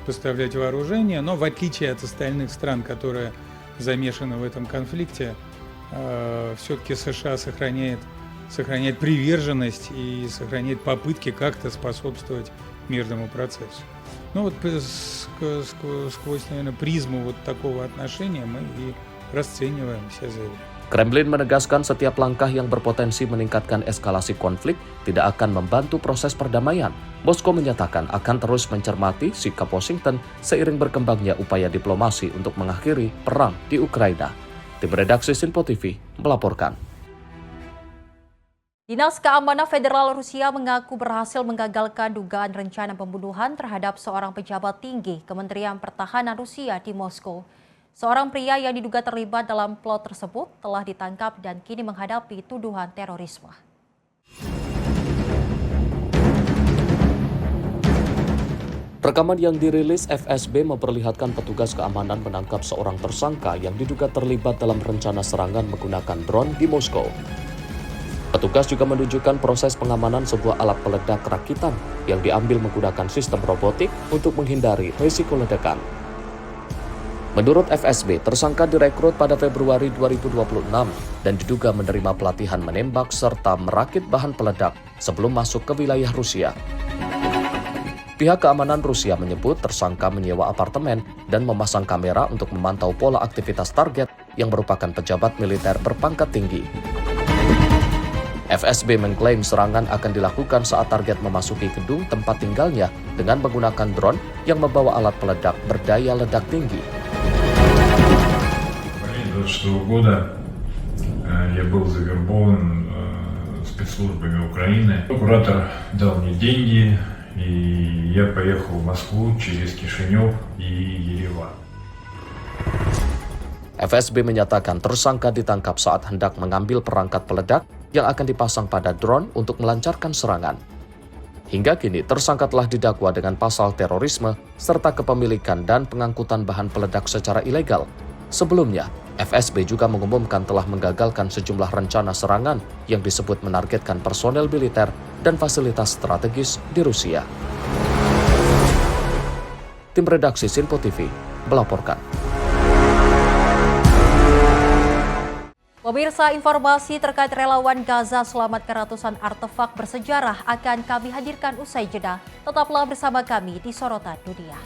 поставлять вооружение, но в отличие от остальных стран, которые замешаны в этом конфликте, все-таки США сохраняет приверженность и сохраняет попытки как-то способствовать мирному процессу. Ну вот сквозь, наверное, призму вот такого отношения мы и расцениваем все заявления. Kremlin menegaskan setiap langkah yang berpotensi meningkatkan eskalasi konflik tidak akan membantu proses perdamaian. Moskow menyatakan akan terus mencermati sikap Washington seiring berkembangnya upaya diplomasi untuk mengakhiri perang di Ukraina. Tim redaksi Sinpo TV melaporkan. Dinas Keamanan Federal Rusia mengaku berhasil menggagalkan dugaan rencana pembunuhan terhadap seorang pejabat tinggi Kementerian Pertahanan Rusia di Moskow. Seorang pria yang diduga terlibat dalam plot tersebut telah ditangkap dan kini menghadapi tuduhan terorisme. Rekaman yang dirilis FSB memperlihatkan petugas keamanan menangkap seorang tersangka yang diduga terlibat dalam rencana serangan menggunakan drone di Moskow. Petugas juga menunjukkan proses pengamanan sebuah alat peledak rakitan yang diambil menggunakan sistem robotik untuk menghindari risiko ledakan. Menurut FSB, tersangka direkrut pada Februari 2026 dan diduga menerima pelatihan menembak serta merakit bahan peledak sebelum masuk ke wilayah Rusia. Pihak keamanan Rusia menyebut tersangka menyewa apartemen dan memasang kamera untuk memantau pola aktivitas target yang merupakan pejabat militer berpangkat tinggi. FSB mengklaim serangan akan dilakukan saat target memasuki gedung tempat tinggalnya dengan menggunakan drone yang membawa alat peledak berdaya ledak tinggi. В 2026 года я был завербован спецслужбами Украины. Куратор дал мне деньги, и я поехал в Москву через Кишинев и Ереван. FSB menyatakan tersangka ditangkap saat hendak mengambil perangkat peledak yang akan dipasang pada drone untuk melancarkan serangan. Hingga kini, tersangka telah didakwa dengan pasal terorisme serta kepemilikan dan pengangkutan bahan peledak secara ilegal. Sebelumnya, FSB juga mengumumkan telah menggagalkan sejumlah rencana serangan yang disebut menargetkan personel militer dan fasilitas strategis di Rusia. Tim redaksi Sinpo TV melaporkan. Pemirsa, informasi terkait relawan Gaza selamatkan ratusan artefak bersejarah akan kami hadirkan usai jeda. Tetaplah bersama kami di Sorotan Dunia.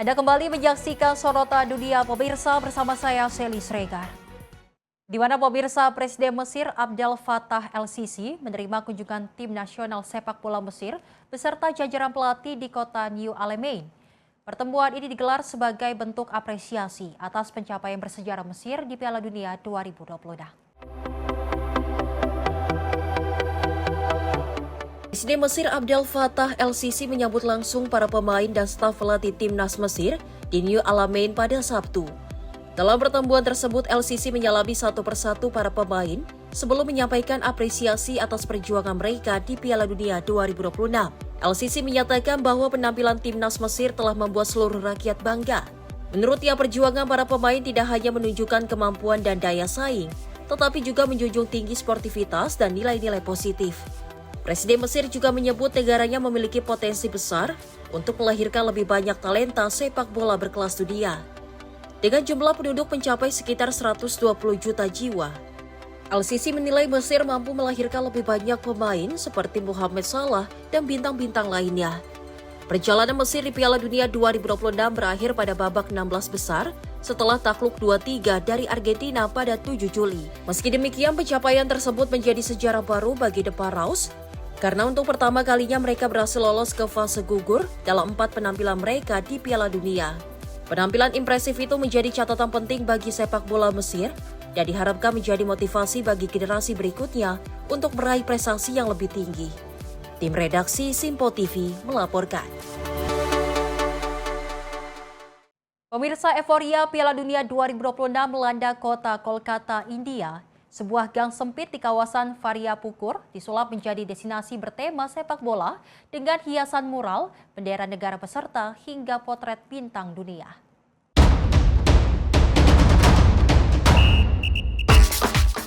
Anda kembali menyaksikan Sorotan Dunia pemirsa bersama saya Sely Sregar. Di mana pemirsa Presiden Mesir Abdel Fattah El-Sisi menerima kunjungan tim nasional sepak bola Mesir beserta jajaran pelatih di kota New Alamein. Pertemuan ini digelar sebagai bentuk apresiasi atas pencapaian bersejarah Mesir di Piala Dunia 2026. Presiden Mesir Abdel Fattah El-Sisi menyambut langsung para pemain dan staf pelatih timnas Mesir di New Alamein pada Sabtu. Dalam pertemuan tersebut, El-Sisi menyalami satu persatu para pemain sebelum menyampaikan apresiasi atas perjuangan mereka di Piala Dunia 2026. El-Sisi menyatakan bahwa penampilan timnas Mesir telah membuat seluruh rakyat bangga. Menurutnya, perjuangan para pemain tidak hanya menunjukkan kemampuan dan daya saing, tetapi juga menjunjung tinggi sportivitas dan nilai-nilai positif. Presiden Mesir juga menyebut negaranya memiliki potensi besar untuk melahirkan lebih banyak talenta sepak bola berkelas dunia. Dengan jumlah penduduk mencapai sekitar 120 juta jiwa, El-Sisi menilai Mesir mampu melahirkan lebih banyak pemain seperti Mohamed Salah dan bintang-bintang lainnya. Perjalanan Mesir di Piala Dunia 2026 berakhir pada babak 16 besar setelah takluk 2-3 dari Argentina pada 7 Juli. Meski demikian, pencapaian tersebut menjadi sejarah baru bagi The Pharaohs, karena untuk pertama kalinya mereka berhasil lolos ke fase gugur dalam 4 penampilan mereka di Piala Dunia. Penampilan impresif itu menjadi catatan penting bagi sepak bola Mesir dan diharapkan menjadi motivasi bagi generasi berikutnya untuk meraih prestasi yang lebih tinggi. Tim redaksi Sinpo TV melaporkan. Pemirsa, euforia Piala Dunia 2026 melanda kota Kolkata, India. Sebuah gang sempit di kawasan Faryapur disulap menjadi destinasi bertema sepak bola dengan hiasan mural, bendera negara peserta hingga potret bintang dunia.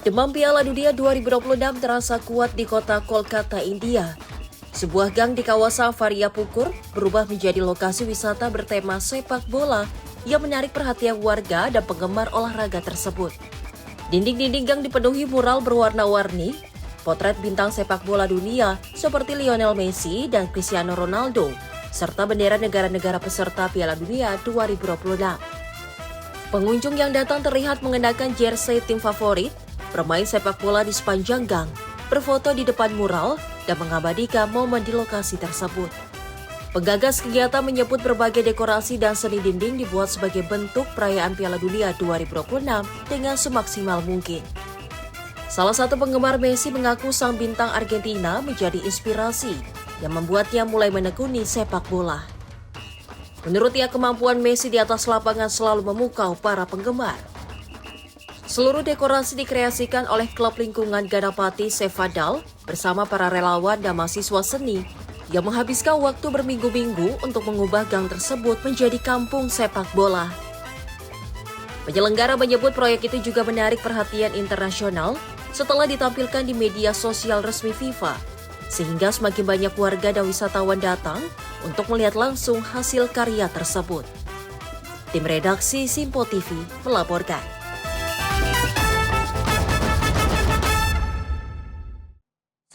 Demam Piala Dunia 2026 terasa kuat di kota Kolkata, India. Sebuah gang di kawasan Faryapur berubah menjadi lokasi wisata bertema sepak bola yang menarik perhatian warga dan penggemar olahraga tersebut. Dinding-dinding gang dipenuhi mural berwarna-warni, potret bintang sepak bola dunia seperti Lionel Messi dan Cristiano Ronaldo, serta bendera negara-negara peserta Piala Dunia 2026. Pengunjung yang datang terlihat mengenakan jersey tim favorit, bermain sepak bola di sepanjang gang, berfoto di depan mural, dan mengabadikan momen di lokasi tersebut. Penggagas kegiatan menyebut berbagai dekorasi dan seni dinding dibuat sebagai bentuk perayaan Piala Dunia 2026 dengan semaksimal mungkin. Salah satu penggemar Messi mengaku sang bintang Argentina menjadi inspirasi yang membuatnya mulai menekuni sepak bola. Menurutnya, kemampuan Messi di atas lapangan selalu memukau para penggemar. Seluruh dekorasi dikreasikan oleh klub lingkungan Ganapati Sevadal bersama para relawan dan mahasiswa seni yang menghabiskan waktu berminggu-minggu untuk mengubah gang tersebut menjadi kampung sepak bola. Penyelenggara menyebut proyek itu juga menarik perhatian internasional setelah ditampilkan di media sosial resmi FIFA, sehingga semakin banyak warga dan wisatawan datang untuk melihat langsung hasil karya tersebut. Tim redaksi Sinpo TV melaporkan.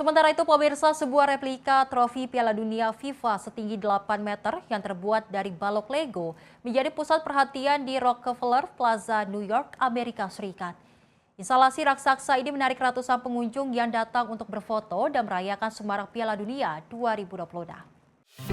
Sementara itu, pemirsa, sebuah replika trofi Piala Dunia FIFA setinggi 8 meter yang terbuat dari balok Lego menjadi pusat perhatian di Rockefeller Plaza, New York, Amerika Serikat. Instalasi raksasa ini menarik ratusan pengunjung yang datang untuk berfoto dan merayakan semarak Piala Dunia 2026.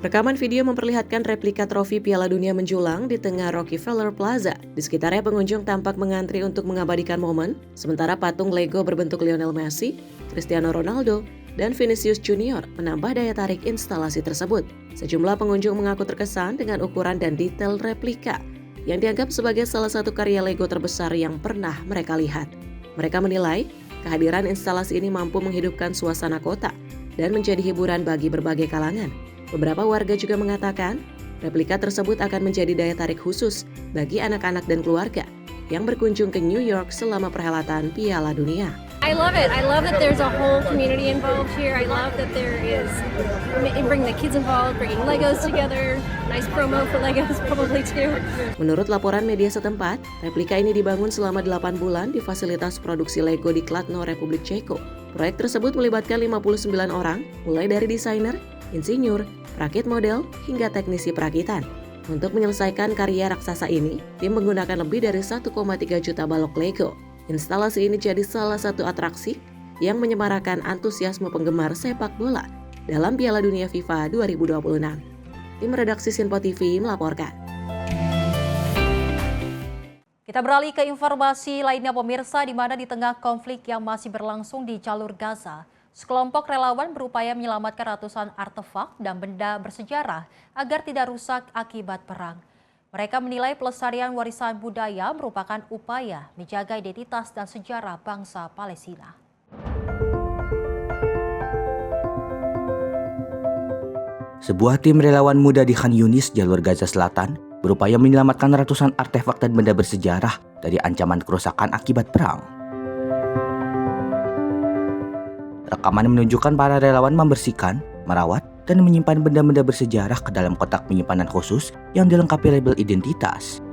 Rekaman video memperlihatkan replika trofi Piala Dunia menjulang di tengah Rockefeller Plaza. Di sekitarnya pengunjung tampak mengantri untuk mengabadikan momen, sementara patung Lego berbentuk Lionel Messi, Cristiano Ronaldo, dan Vinicius Junior menambah daya tarik instalasi tersebut. Sejumlah pengunjung mengaku terkesan dengan ukuran dan detail replika, yang dianggap sebagai salah satu karya Lego terbesar yang pernah mereka lihat. Mereka menilai kehadiran instalasi ini mampu menghidupkan suasana kota dan menjadi hiburan bagi berbagai kalangan. Beberapa warga juga mengatakan replika tersebut akan menjadi daya tarik khusus bagi anak-anak dan keluarga yang berkunjung ke New York selama perhelatan Piala Dunia. I love it. I love that there's a whole community involved here. I love that there is bringing the kids involved, bringing Legos together. Nice promo for Legos probably too. Menurut laporan media setempat, replika ini dibangun selama 8 bulan di fasilitas produksi Lego di Kladno, Republik Ceko. Proyek tersebut melibatkan 59 orang, mulai dari desainer, insinyur, perakit model, hingga teknisi perakitan. Untuk menyelesaikan karya raksasa ini, tim menggunakan lebih dari 1,3 juta balok Lego. Instalasi ini jadi salah satu atraksi yang menyemarakan antusiasme penggemar sepak bola dalam Piala Dunia FIFA 2026. Tim redaksi Sinpo TV melaporkan. Kita beralih ke informasi lainnya pemirsa, di mana di tengah konflik yang masih berlangsung di jalur Gaza, sekelompok relawan berupaya menyelamatkan ratusan artefak dan benda bersejarah agar tidak rusak akibat perang. Mereka menilai pelestarian warisan budaya merupakan upaya menjaga identitas dan sejarah bangsa Palestina. Sebuah tim relawan muda di Khan Yunis, jalur Gaza Selatan, berupaya menyelamatkan ratusan artefak dan benda bersejarah dari ancaman kerusakan akibat perang. Rekaman menunjukkan para relawan membersihkan, merawat, dan menyimpan benda-benda bersejarah ke dalam kotak penyimpanan khusus yang dilengkapi label identitas.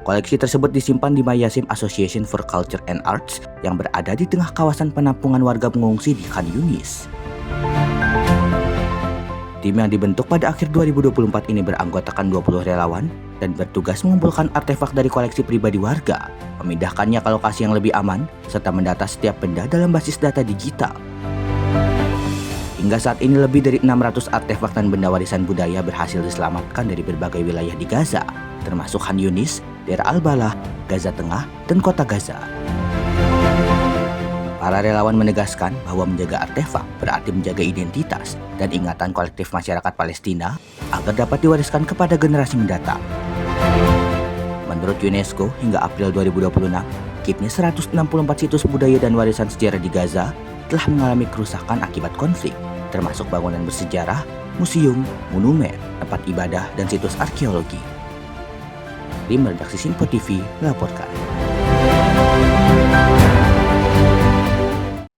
Koleksi tersebut disimpan di Mayasim Association for Culture and Arts yang berada di tengah kawasan penampungan warga pengungsi di Khan Yunis. Tim yang dibentuk pada akhir 2024 ini beranggotakan 20 relawan dan bertugas mengumpulkan artefak dari koleksi pribadi warga, memindahkannya ke lokasi yang lebih aman, serta mendata setiap benda dalam basis data digital. Hingga saat ini lebih dari 600 artefak dan benda warisan budaya berhasil diselamatkan dari berbagai wilayah di Gaza, termasuk Khan Yunis, Deir al-Balah, Gaza Tengah, dan Kota Gaza. Para relawan menegaskan bahwa menjaga artefak berarti menjaga identitas dan ingatan kolektif masyarakat Palestina agar dapat diwariskan kepada generasi mendatang. Menurut UNESCO, hingga April 2026, sedikitnya 164 situs budaya dan warisan sejarah di Gaza telah mengalami kerusakan akibat konflik, termasuk bangunan bersejarah, museum, monumen, tempat ibadah, dan situs arkeologi. Tim redaksi Sinpo TV melaporkan.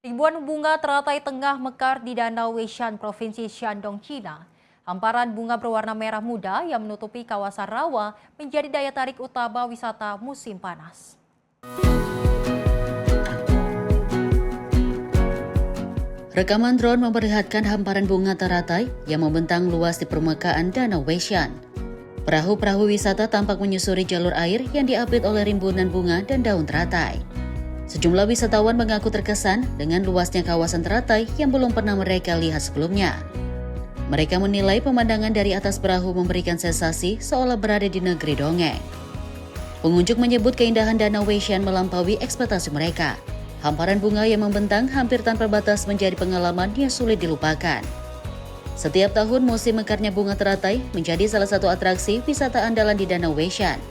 Ribuan bunga teratai tengah mekar di Danau Weishan, Provinsi Shandong, Cina. Hamparan bunga berwarna merah muda yang menutupi kawasan rawa menjadi daya tarik utama wisata musim panas. Rekaman drone memperlihatkan hamparan bunga teratai yang membentang luas di permukaan Danau Weishan. Perahu-perahu wisata tampak menyusuri jalur air yang diapit oleh rimbunan bunga dan daun teratai. Sejumlah wisatawan mengaku terkesan dengan luasnya kawasan teratai yang belum pernah mereka lihat sebelumnya. Mereka menilai pemandangan dari atas perahu memberikan sensasi seolah berada di negeri dongeng. Pengunjung menyebut keindahan Danau Weishan melampaui ekspektasi mereka. Hamparan bunga yang membentang hampir tanpa batas menjadi pengalaman yang sulit dilupakan. Setiap tahun musim mekarnya bunga teratai menjadi salah satu atraksi wisata andalan di Danau Weishan.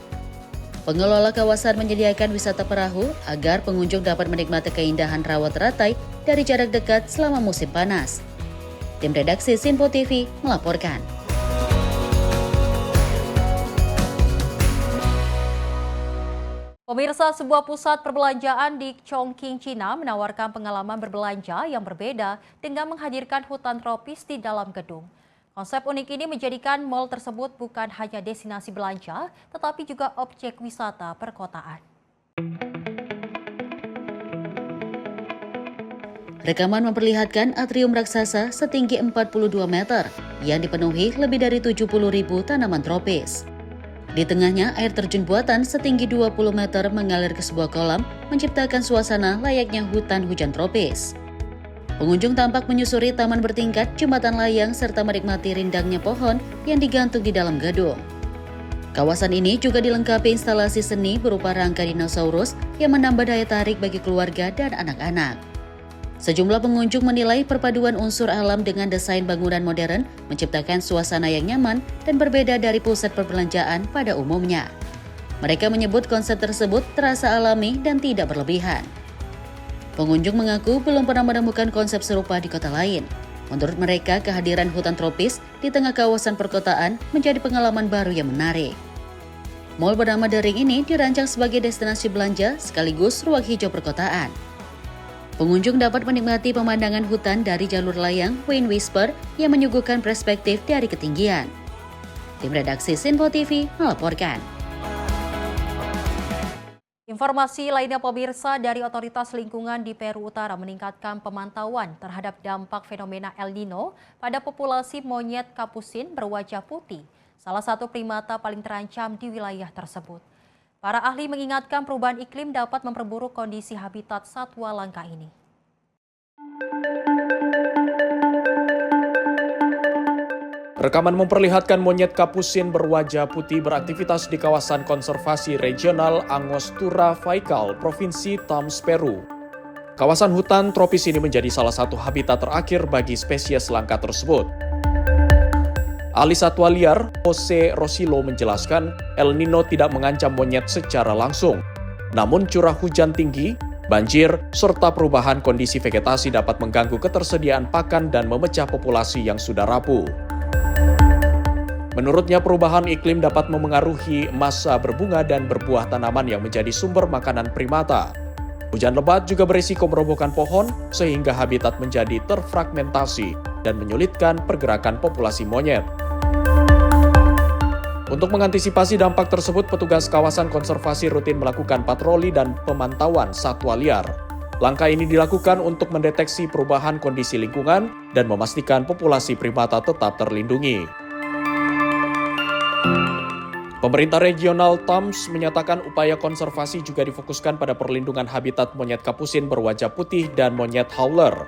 Pengelola kawasan menyediakan wisata perahu agar pengunjung dapat menikmati keindahan rawa teratai dari jarak dekat selama musim panas. Tim redaksi Sinpo TV melaporkan. Pemirsa, sebuah pusat perbelanjaan di Chongqing, Cina menawarkan pengalaman berbelanja yang berbeda dengan menghadirkan hutan tropis di dalam gedung. Konsep unik ini menjadikan mal tersebut bukan hanya destinasi belanja, tetapi juga objek wisata perkotaan. Rekaman memperlihatkan atrium raksasa setinggi 42 meter yang dipenuhi lebih dari 70.000 tanaman tropis. Di tengahnya, air terjun buatan setinggi 20 meter mengalir ke sebuah kolam, menciptakan suasana layaknya hutan hujan tropis. Pengunjung tampak menyusuri taman bertingkat, jembatan layang, serta menikmati rindangnya pohon yang digantung di dalam gedung. Kawasan ini juga dilengkapi instalasi seni berupa rangka dinosaurus yang menambah daya tarik bagi keluarga dan anak-anak. Sejumlah pengunjung menilai perpaduan unsur alam dengan desain bangunan modern menciptakan suasana yang nyaman dan berbeda dari pusat perbelanjaan pada umumnya. Mereka menyebut konsep tersebut terasa alami dan tidak berlebihan. Pengunjung mengaku belum pernah menemukan konsep serupa di kota lain. Menurut mereka, kehadiran hutan tropis di tengah kawasan perkotaan menjadi pengalaman baru yang menarik. Mall bernama The Ring ini dirancang sebagai destinasi belanja sekaligus ruang hijau perkotaan. Pengunjung dapat menikmati pemandangan hutan dari jalur layang Wind Whisper yang menyuguhkan perspektif dari ketinggian. Tim redaksi Sinpo TV melaporkan. Informasi lainnya pemirsa, dari Otoritas Lingkungan di Peru Utara meningkatkan pemantauan terhadap dampak fenomena El Nino pada populasi monyet kapusin berwajah putih, salah satu primata paling terancam di wilayah tersebut. Para ahli mengingatkan perubahan iklim dapat memperburuk kondisi habitat satwa langka ini. Rekaman memperlihatkan monyet kapusin berwajah putih beraktivitas di kawasan konservasi regional Angostura Faikal, Provinsi Toms, Peru. Kawasan hutan tropis ini menjadi salah satu habitat terakhir bagi spesies langka tersebut. Ahli satwa liar, Jose Rosilo menjelaskan, El Nino tidak mengancam monyet secara langsung. Namun curah hujan tinggi, banjir, serta perubahan kondisi vegetasi dapat mengganggu ketersediaan pakan dan memecah populasi yang sudah rapuh. Menurutnya, perubahan iklim dapat memengaruhi masa berbunga dan berbuah tanaman yang menjadi sumber makanan primata. Hujan lebat juga berisiko merobohkan pohon, sehingga habitat menjadi terfragmentasi dan menyulitkan pergerakan populasi monyet. Untuk mengantisipasi dampak tersebut, petugas kawasan konservasi rutin melakukan patroli dan pemantauan satwa liar. Langkah ini dilakukan untuk mendeteksi perubahan kondisi lingkungan dan memastikan populasi primata tetap terlindungi. Pemerintah regional Toms menyatakan upaya konservasi juga difokuskan pada perlindungan habitat monyet kapusin berwajah putih dan monyet howler.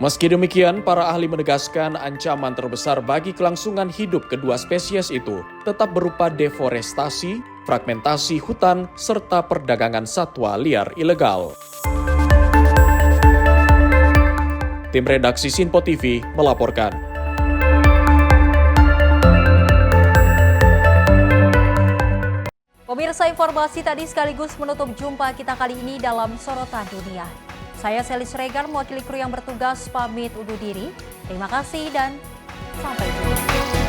Meski demikian, para ahli menegaskan ancaman terbesar bagi kelangsungan hidup kedua spesies itu tetap berupa deforestasi, fragmentasi hutan, serta perdagangan satwa liar ilegal. Tim redaksi Sinpo TV melaporkan. Pemirsa, informasi tadi sekaligus menutup jumpa kita kali ini dalam Sorotan Dunia. Saya Selis Regar, mewakili kru yang bertugas, pamit undur diri. Terima kasih dan sampai jumpa.